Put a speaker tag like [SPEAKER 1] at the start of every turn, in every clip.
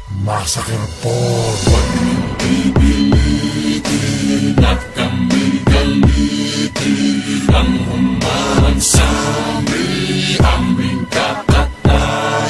[SPEAKER 1] Massacre Paul. Huwag niyong pipilitin at kami galitin. Ang humarang sa aming kakatayin.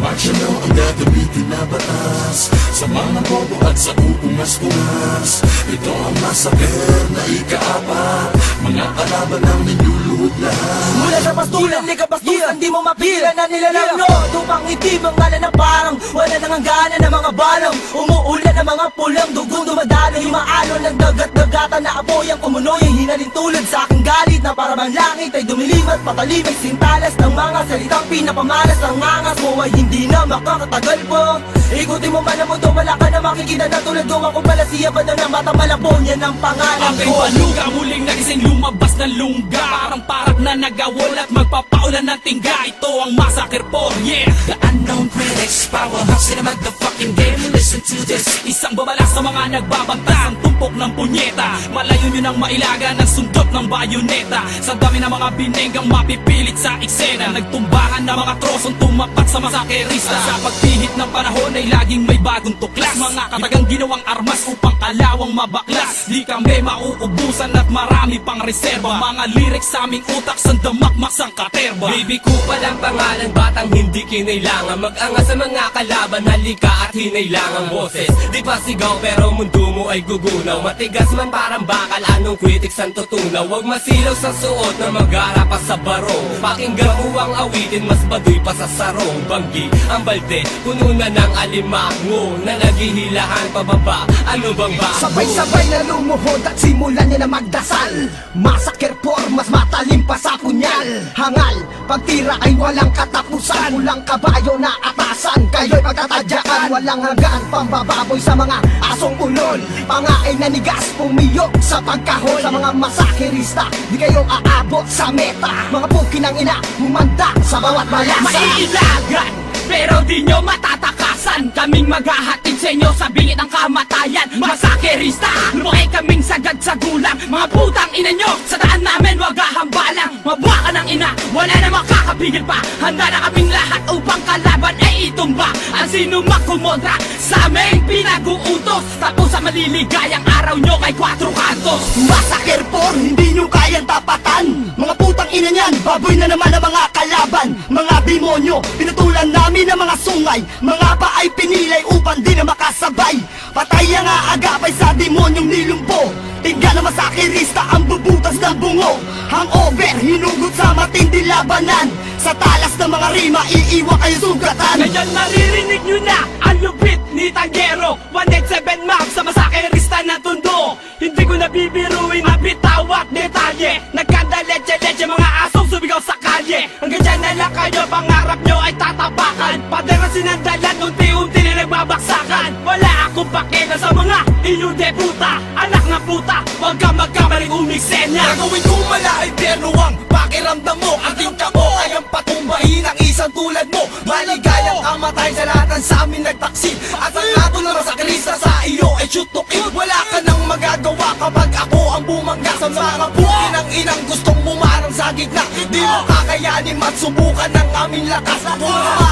[SPEAKER 1] Martial law ang gagamitin na batas sa mga bobo at sa uungas-ungas. Ito ang massacre na ikaapat. Mga kalaban ang niluluhod lahat.
[SPEAKER 2] Mula sa pastulan, di ka pastulan, di mo mapila na nilalang no. Tupang itim ang ngalan na parang wala nang hangganan ng mga balong. Umuulan ng mga pulang dugong dumadalo. Yung maalon ng dagat-dagatan na apoy ang kumunoy. Ang hinalin tulad sa aking galit na para bang langit ay dumilim at patalim. Ay sintalas ng mga salitang pinapamalas. Ang angas mo ay hindi na makakatagal po. Ikutin mo man ang mundo, wala ka na makikita na tulad ko. Ako pala siya ba ng batang malabon, yan ang pangalan
[SPEAKER 3] Aking
[SPEAKER 2] ko.
[SPEAKER 3] paluga muling nagising lumabas ng lungga. Parang parak na nagawol at magpapaulan ng tingga. Ito ang Massacre Paul, yeah. The unknown critics, powerhouse in the motherfucking game. Listen to this. Isang babala sa mga nagbabanta, ang tumpok ng punyeta. Malayo nyo nang mailaga ng sundot ng bayoneta. Sa dami ng mga binenggang mapipilit sa eksena. Nagtumbahan na mga trosong tumapat sa masakerista. Sa pagpihit ng panahon ay laging may bagong tuklas. Mga katagang ginawang armas upang kalawang mabaklas. Di kami mauubusan at marami pang reserba. Mga lyrics sa aming utak sandamakmak sang katerba.
[SPEAKER 4] Baby ko palang pangalan, batang hindi kinailangan mag-angas sa mga kalaban, halika at hinailangang boses. Di pa sigaw pero mundo mo ay gugunaw. Matigas man parang bakal, anong critics ang tutunaw. Huwag masilaw sa suot na mag-ara pa sa baro. Pakinggan mo ang awitin, mas baduy pa sa sarong. Banggi ang balde, puno na ng alimango na naghihilahan pababa. Ano bang ba?
[SPEAKER 5] Sabay-sabay na lumuhod at simulan niya na magdasal. Massacre por mas matalim pa sa punyal. Hangal, pagtira ay walang katapusan. Ulang kabayo na atasan, kayo'y pagtatadyakan. Walang hanggan, pambababoy sa mga asong ulol. Pangain na nigas, pumiyok sa pagkahol. Sa mga masakerista, di kayo aabot sa meta. Mga pukin ng ina, humanda sa bawat malasa.
[SPEAKER 3] Maiilagan, pero di nyo matatakasan. Kaming maghahatid sa inyo sa bingit ng kamatayan. Masakerista, lumaki kaming sagad sa gulang. Mga putang ina nyo, sa daan namin wag hahambalang. Mabwa ka ng ina, wala na makakapigil pa. Handa na kaming lahat upang kalaban ay itumba. Ang sino makumodra sa aming pinag-uutos. Tapos sa maliligayang araw nyo kay 4 kantos.
[SPEAKER 5] Massacre por, hindi nyo kayang tapatan. Mga putang ina niyan, baboy na naman ang mga kalaban. Mga demonyo, pinutulan namin ang mga sungay. Mga pa ay pinilay upang di na makasabay. Patay ang aagapay sa demonyong nilumpo. Tingga na masakerista ang bubutas ng bungo. Hangover, hinugot sa matindi labanan. Sa talas ng mga rima, iiwan kayo sugatan.
[SPEAKER 3] Ngayon naririnig nyo na ang lupit ni Tanggero. 187 map sa masakerista na tundo. Hindi ko nabibiruin mabitaw at detalye. Nagkanda leche-leche mga asong sumigaw sa kalye. Hanggang dyan na lang kayo, pangarap nyo ay tatapakan. Pader ang sinandalan, unti-unti na nagbabaksakan. Wala akong pakena sa mga inyong deputa. Anak na puta, wag kang magkamaling umiksenya.
[SPEAKER 2] Gagawin ko mala ay perno ang pakiramdam mo. Ang tingka mo ay ang patumbahin ng isang tulad mo. Maligayang kamatay sa lahat ng sa amin nagtaksil. At ang lato na masakrista sa iyo ay shoot to kill. Wala ka nang magagawa kapag ako ang bumangga. Sa mga bukin ng inang gustong bumarang sa gitna. Di mo kakayanin matsubukan ng aming lakas. Kung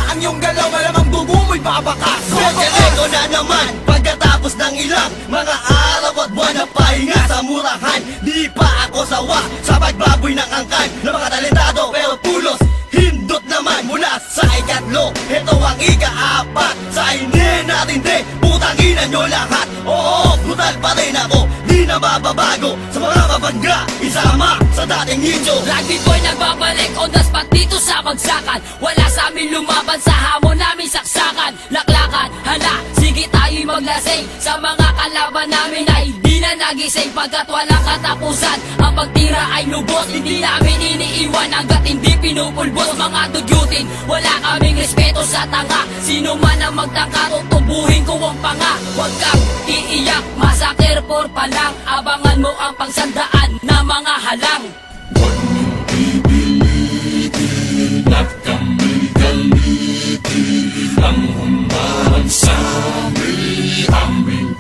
[SPEAKER 2] ang iyong galaw, malamang dugo mo'y babakas.
[SPEAKER 5] Eko na naman, pagkatapos ng ilang mga araw at buwan na pahinga sa murahan. Di pa ako sawa sa pagbaboy ng angkan ng mga talentado pero pulos hindot naman mula sa ikatlo. Ito ang ika-apat sa hindi natin di putang ina nyo lahat. Oo, brutal pa rin ako, di na mababago sa mga mabangga, isama sa dating ninyo.
[SPEAKER 6] Lagi ko'y nagbabalik on the spot dito sa bagsakan. Wala sa amin lumaban sa hamon namin saksakan. Laklakan, hala, sige tayo'y maglasing sa mga kalaban namin na hindi na nagising. Pagkat walang katapusan, ang pagtira ay lubos. Hindi namin iniiwan hanggat hindi pinupulbos. Mga dugyutin, wala kaming respeto sa tanga. Sino man ang magtangka, tutubuhin ko ang panga. Huwag kang iiyak, Massacre por pa lang. Abangan mo ang pangsandaan na mga halang.
[SPEAKER 1] Huwag niyong pipilitin at kami galitin. Ang humarang sa aming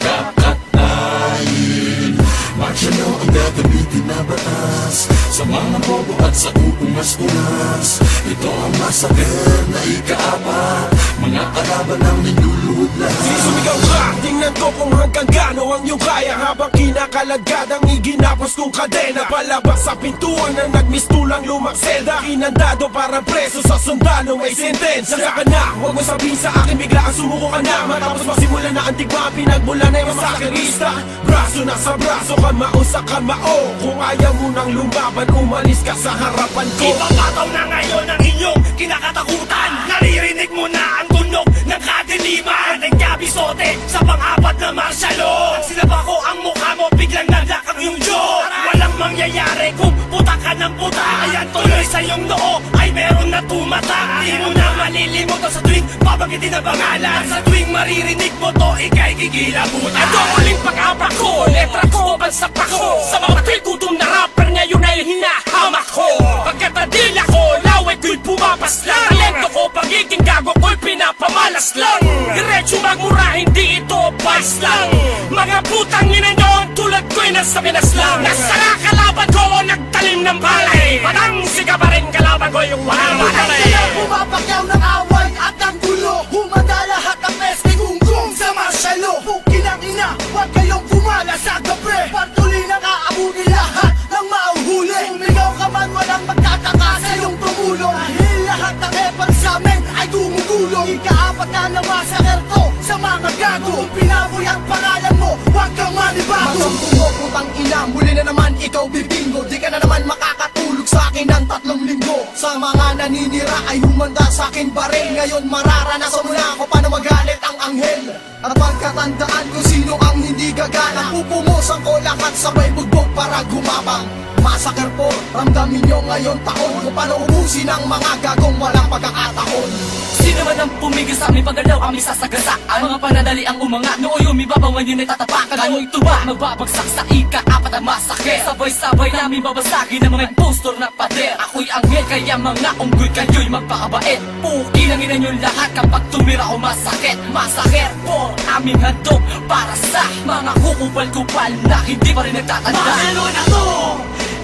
[SPEAKER 1] kakatayin. Martial law ang gagamitin na batas sa mga bobo at sa uungas-ungas. Ito ang massacre na ikaapat. Mga kalaban ang niluluhod lahat.
[SPEAKER 7] Sumigaw ka, tingnan ko kung hanggang gaano ang iyong kaya. Habang kinakalagad ang iginapos kong kadena, palabas sa pintuan na nagmistulang lumakseda. Kinandado para preso sa sundalo may sentensya. Saka na, huwag mo sabihin sa akin bigla ang sumuko ka na. Matapos masimula na ang digma, pinagmula na yung masakerista. Braso na sa braso, kamao sa kamao. Kung ayaw mo nang lumaban, umalis ka sa harapan ko.
[SPEAKER 8] Ipapataw na ngayon ang inyong kinakatakutan. Naririnig mo na ang tunog ng kadiliman. Nagkabisote sa pang-apat na martial law. Nang sinaba ko ang mukha mo, biglang nalak ang iyong jaw. Walang mangyayari kung puta ka ng puta. Ayan tuloy sa iyong noo ay meron na tumata. Di mo na malilimutan sa tuwing babanggitin ang pangalan. Sa tuwing maririnig mo to, ika'y gigilabutan.
[SPEAKER 3] Ito ang muling pag-abak ko, letra ko, bansak ko. Sa mga gutom na rapper ngayon ay hinahamak ko. Pagkatadila ko, laway ko'y pumapas lang. Talento ko, pagiging gago ko'y pinapamalas lang. Diretso magmura, hindi ito vice lang. Mga putang ina nyo, tulad ko'y nasa Pinas lang. Nasa kalaban ko, nagtalim ng balay. Patang siga pa rin kalaban ko yung walang balay.
[SPEAKER 5] Pumapakyaw ng away at ang gulo. Humanda lahat ang peste gunggong sa marsyalo. Pukin ang ina, huwag kayong pumala sa gabi. Patuloy na kaabuni lahat ng mauhuli. Sumigaw ka man, walang magtataka sa iyong tumulong. Dahil lahat ng epal sa amin ay gumugulong. Ikaapat na namasaker to sa mga gago. Kung pinaboy ang pangalan mo, huwag kang manibago. Masumpong mo, putang ina, muli na naman ikaw bibingo. Di ka na naman makakatulog sa akin ng 3 linggo. Sa mga naninira ay humanda sa akin pa rin. Ngayon mararanasan mo na ako paano magalit ang anghel. At pagkatandaan kung sino ang hindi gagana. Pupumusan ko lahat sabay bugbog para gumabang. Massacre po, ramdamin nyo ngayon taon. Kung paano ubusin ang mga gagong walang pagkakataon.
[SPEAKER 3] Sino man ang pumigil sa aming paggalaw, aming sasagasaan. Mga panadali ang umangat, nooy umibabaw ngayon ay tatapakan. Ano'y tuba, magbabagsak sa ika-apat ang masakit. Sabay-sabay namin babasagin ang mga impostor na pader. Ako'y anghel, kaya mga unggoy kayo'y magpakabait. Pukin ang ina nyo lahat kapag tumira o masakit. Massacre po, aming handog para sa mga kukupal-kupal na hindi pa rin nagtatanda.
[SPEAKER 2] Marelo na to!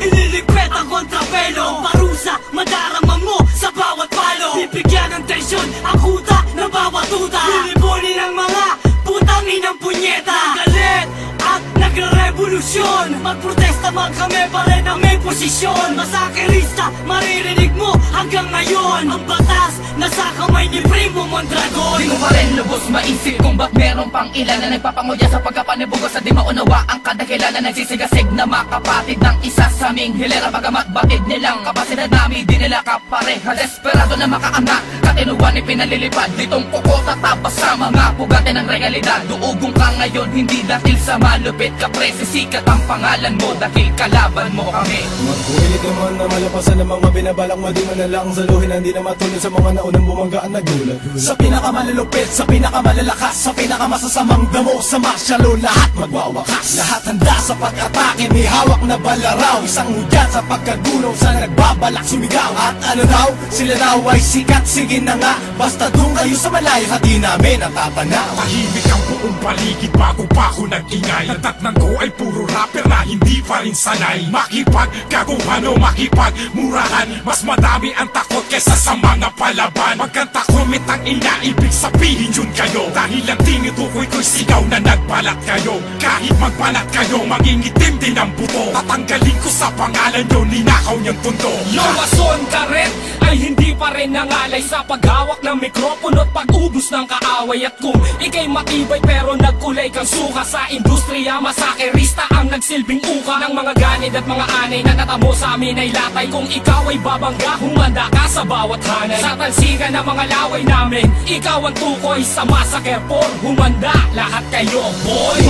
[SPEAKER 2] Ililigpet ang kontrapelo. Parusa, madarama mo sa bawat palo. Bibigyan ng tensyon ang kuta ng bawat tuta. Lilibunin ang mga putang inang punyeta. Galit at nagre-revolusyon. Magprotesta man kami pa rin ang may posisyon. Masakerista, maririnig mo hanggang ngayon. Ang batas nasa kamay ni Primo Mondragon.
[SPEAKER 3] Di ko pa rin lubos maisip kung ba't meron pang ilan na nagpapanguya sa pagkapanibugos sa di maunawa ang kadahilan na nagsisigasig na makapatid ng isa sa aming hilera. Bagamat batid nilang kapasidad namin di nila kapareha. Desperado na makaangat, katinuan ipinalilipad. Ditong kuko tatabas sa mga pugate ng realidad. Duugong ka ngayon, hindi dahil sa malupit ka presi. Sikat ang pangalan mo dahil kalaban mo kami.
[SPEAKER 7] Magpuhilit naman na malapasan ng mga binabalak mo. Di man na lang saluhin, hindi na matulad sa mga naunang bumanggaan na gulat. Sa pinakamalulupit, sa pinakamalalakas, sa pinakamasasamang damo, sa martial law, lahat magwawakas. Lahat handa sa pag-atake, may hawak na balaraw. Isang hudyat sa pagkagulong sa nagbabalak sumigaw. At ano daw, sila daw ay sikat, sige na nga. Basta doon kayo sa malayo, hati namin ang tatanaw.
[SPEAKER 8] Tahimik ang buong paligid bago pa ako nag-ingay. Natatnan ko ay puro rapper na hindi pa rin sanay. Makipagkaguhan o makipagmurahan, mas madami ang takot kesa sa mga palaban. Pagkanta komit ang ina, ibig sabihin yun kayo. Dahil ang tinutukoy ko'y sigaw na nagbalat kayo. Kahit magbalat kayo, mangingitim din ang buto. Tatanggalin ko sa pangalan nyo, ninakaw niyang tundo.
[SPEAKER 3] Yung mason ka rin ay hindi pa rin nangalay sa paghawak ng mikropono at pag-ubos ng kaaway. At kung ikay matibay pero nagkulay kang suka sa industriya, masakerista ang nagsilbing uka ng mga ganid at mga anay na natamo sa amin ay latay. Kung ikaw ay babangga, humanda ka sa bawat hanay. Sa talsikan ng mga laway namin, ikaw ang tukoy sa massacre por. Humanda lahat kayo, boy!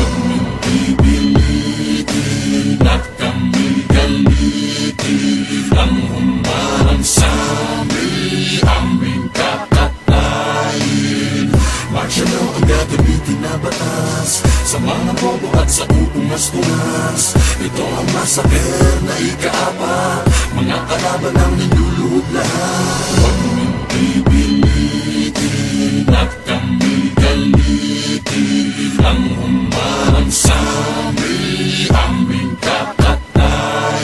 [SPEAKER 1] Pipilitin at kami galitin ang humarang sa aming kakatayin. Martial law ang gagamitin na batas sa mga bobo at sa uungas-ungas. Ito ang massacre na ika-apat, mga kalaban ang niluluhod lahat. Huwag mong pipilitin at kami galitin ang humarang sa aming kakatayin.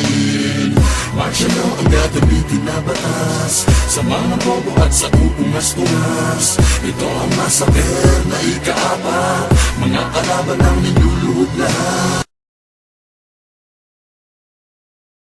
[SPEAKER 1] Martial law ang gagamitin na batas sa mga bobo at sa uungas-ungas. batas. Ito ang masaker na ika-apat, mga kalaban ng niluluhod lahat.